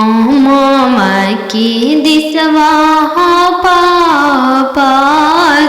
मायके दिसवा पापा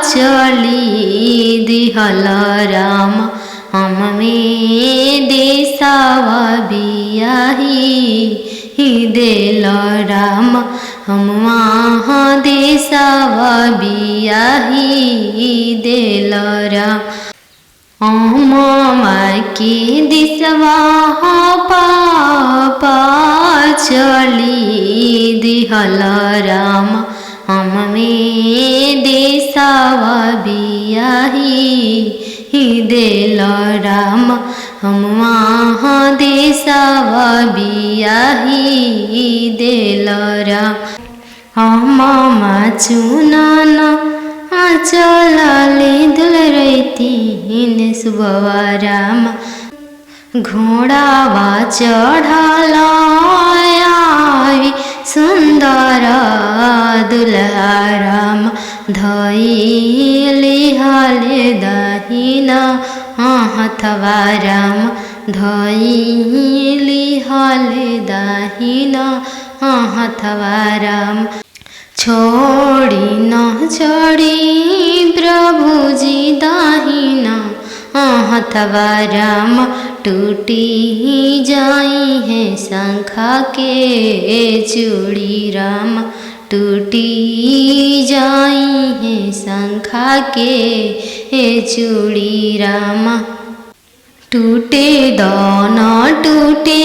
चली दिहल राम में देसावा बियाही देल राम हम वहाँ देसावा बियाही देल राम मायके दिसवा पापा चली दिहल राम में देसावा बियाही देल राम हम वहाँ देसावा बियाही देल राम मामा चुनान चलाले दुल रहीतीन सुबवा राम घोड़ावा चढ़ाई सुंदर दुल्हा राम धइले हाले दाहिना हथवा राम धइले हाले दाहिना हथवा राम छोड़ी न छोड़ी प्रभुजी दाहिना हथवा राम टूटी जाई है शंखा के चूड़ी राम टूटी जाई है शंखा के चूड़ी राम टूटे दान टूटे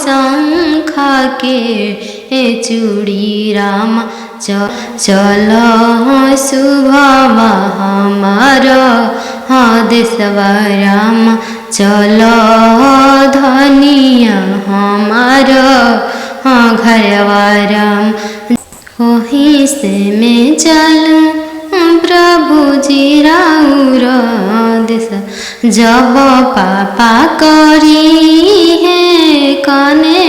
शंखा के चूड़ी राम चल शुभवा हमार देशवा राम चल धनिया हमार घरवा राम वहीं से मैं चलूँ प्रभुजी राउर देश जब पापा करी है कने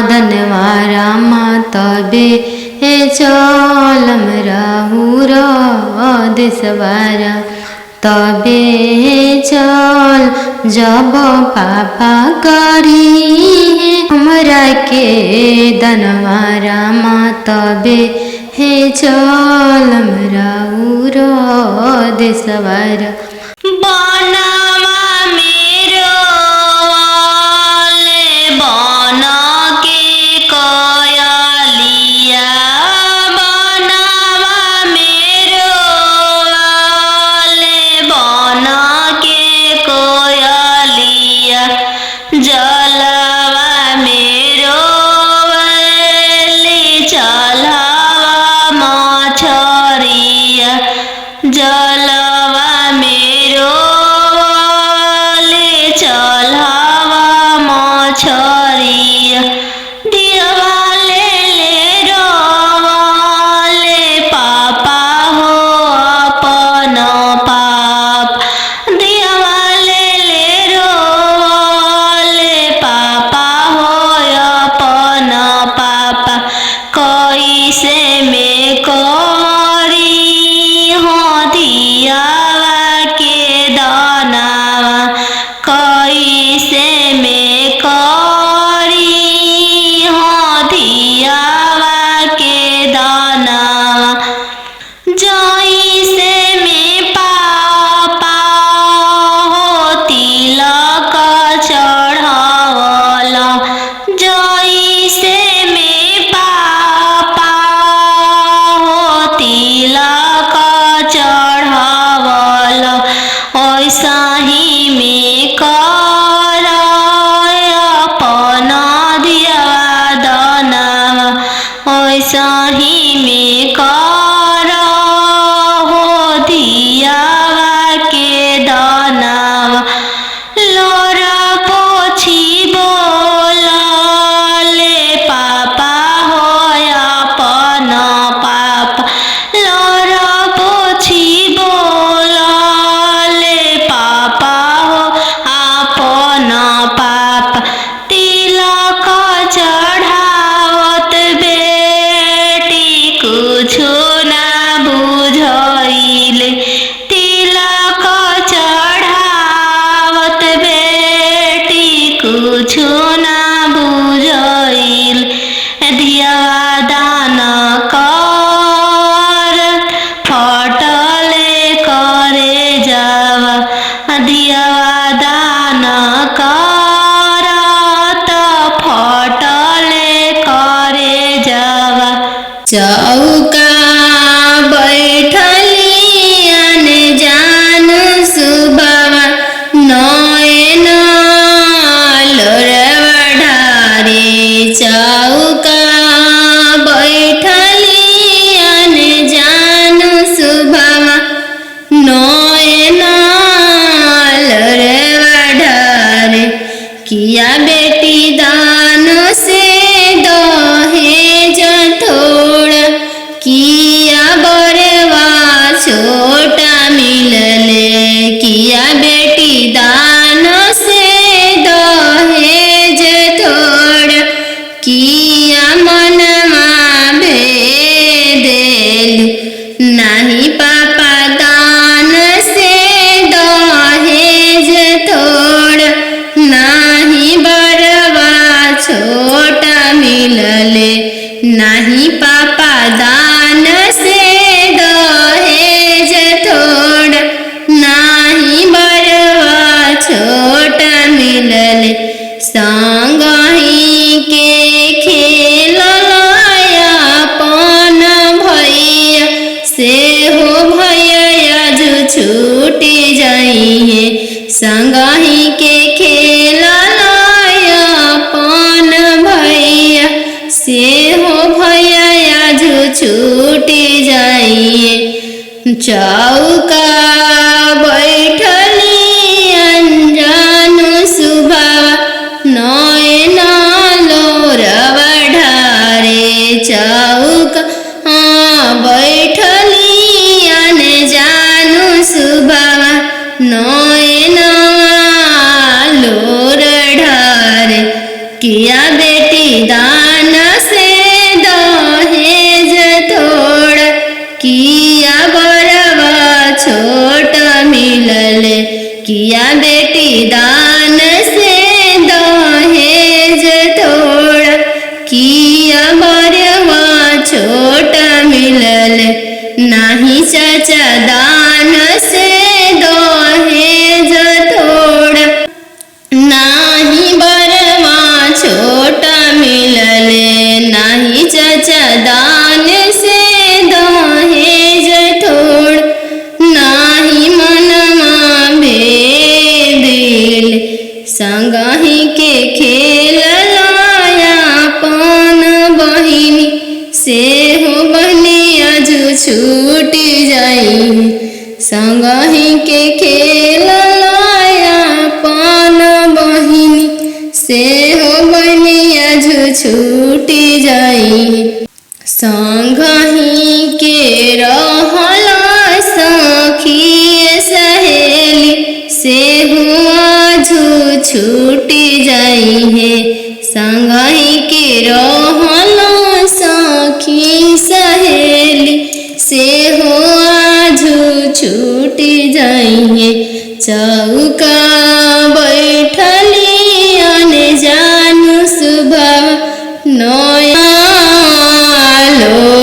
धनवा राम तबे चलम राउर देशवारा तबे चल जब पापा करी हमरा के धनवा राम तबे चलम राउर देशवारा बनवा मेरो बन के कयलिया बनवा मेरो बन के कोयलिया जलवा मेरो चलवा मछरिया जलवा मेरो चलवा मछरिया दिवाले रोवाले पापा हो अपन पाप दिवाले रोवाले पापा हो अपन पाप कैसे में करी हो दियावा के दानावा कैसे में करी हो दियावा के दानावा जैसे में पापा हो तिलक चढ़ावला जैसे में पापा हो तिलक चढ़ावला ऐसा ही में कर अपन दियावा दानावा ऐसा ही में कर हो दियावा के दानावा लोरा पोछी बोलले पापा हो अपन पाप लोरा पोछी बोलले पापा हो अपन पाप तिलक चढ़ावत बेटी कुछो ना बुझाइले तिलक चढ़ावत बेटी कुछो ना बुझाइल दियावा दान कर फटले करे जावा दियावा दान कर त फटले करे जावा चौका बैठली अने जान सुबवा नयन लोरवा ढारे चौका बैठली अने जान सुबवा नयन लोरवा ढारे किया बेटी दान से दहेज थोड़ा किया बरवा छोटा मिलले किया बेटी दान से दहेज थोड़ा किया मनमा भेदेल नहीं पापा दान से दहेज थोड़ा नहीं बरवा छोटा मिलले नहीं पापा दान से दहेज थोड़ा नहीं बरवा छोटा मिलले संगही के खेलया अपन भैया से हो भैया जो छूटी जाइए संगही के खेलया अपन भैया से हो भैया जो छूटी जाइए चौका बैठली अनजान सुबह नयन लोरवा ढारे चौका बैठली अनजान सुबह नयन लोर ढारे किया बेटी दान से दहेज थोड़ा किया बरवा छोटा मिलले किया बेटी दान से दहेज थोड़ा किया बरवा छोटा मिलले नहीं चाचा दान से दहेज थोड़ा नहीं बरवा छोटा मिलले नहीं चाचा दान से दहेज थोड़ा नहीं मनमा भेदिल संगही के खेल लाया पान बहिनी से हो बहनिया जो छूटी जाई संगही के खेल लाया पान बहिनी से हो बहनिया जो छूटी जाई संगही के रहला सखी सहेली से हुआ जो छूटी जाई है संगही के रहला सखी सहेली से हुआ जो छूटी जाई है चौका बैठली अने जानू सुबह नया लो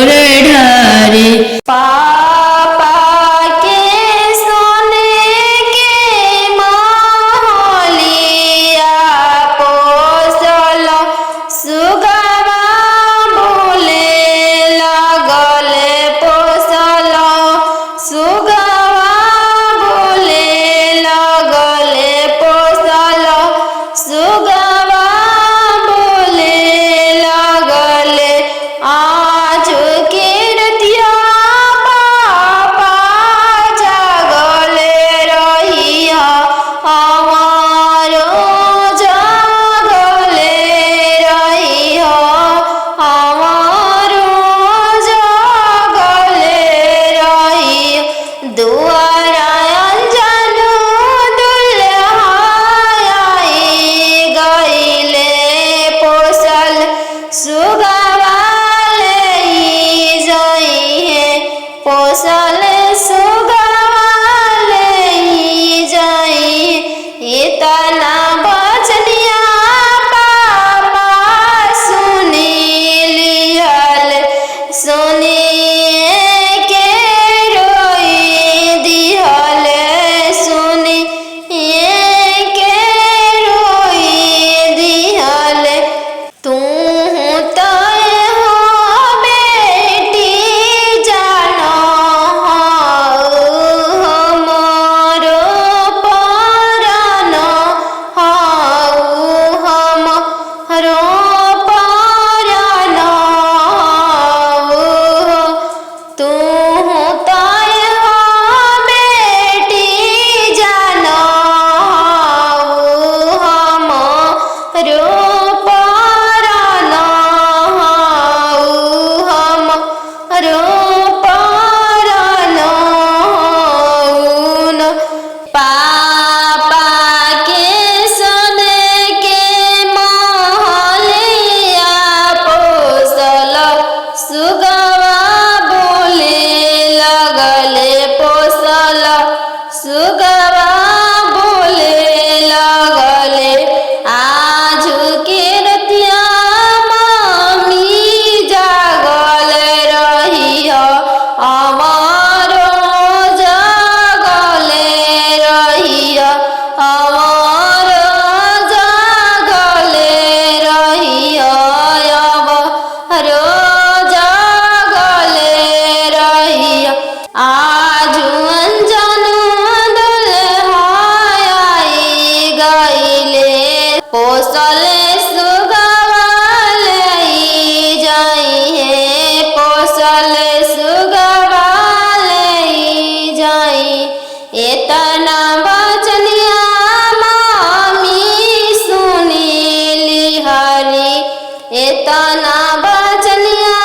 तना बचनिया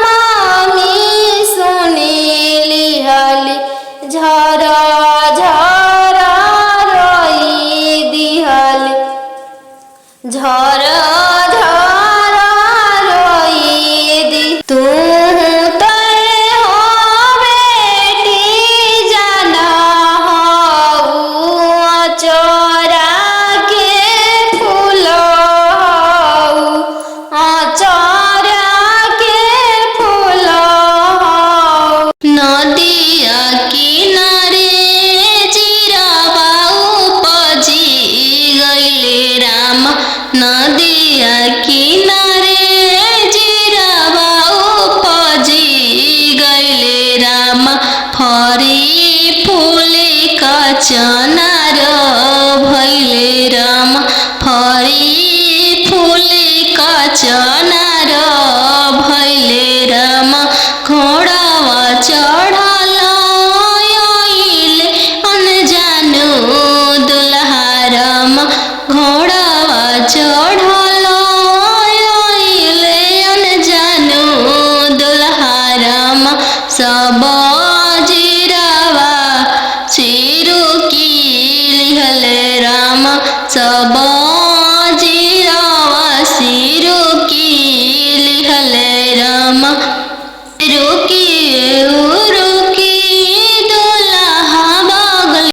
मामी सुनीली हली झरा झरा रोई दिहली झरा झरा रोई दी तू नदिया किनारे जीरावा उपजी गइले राम नदिया किनारे जीरावा उपजी गइले राम फरी फूले कचनार भइले राम फरी फूले कचनार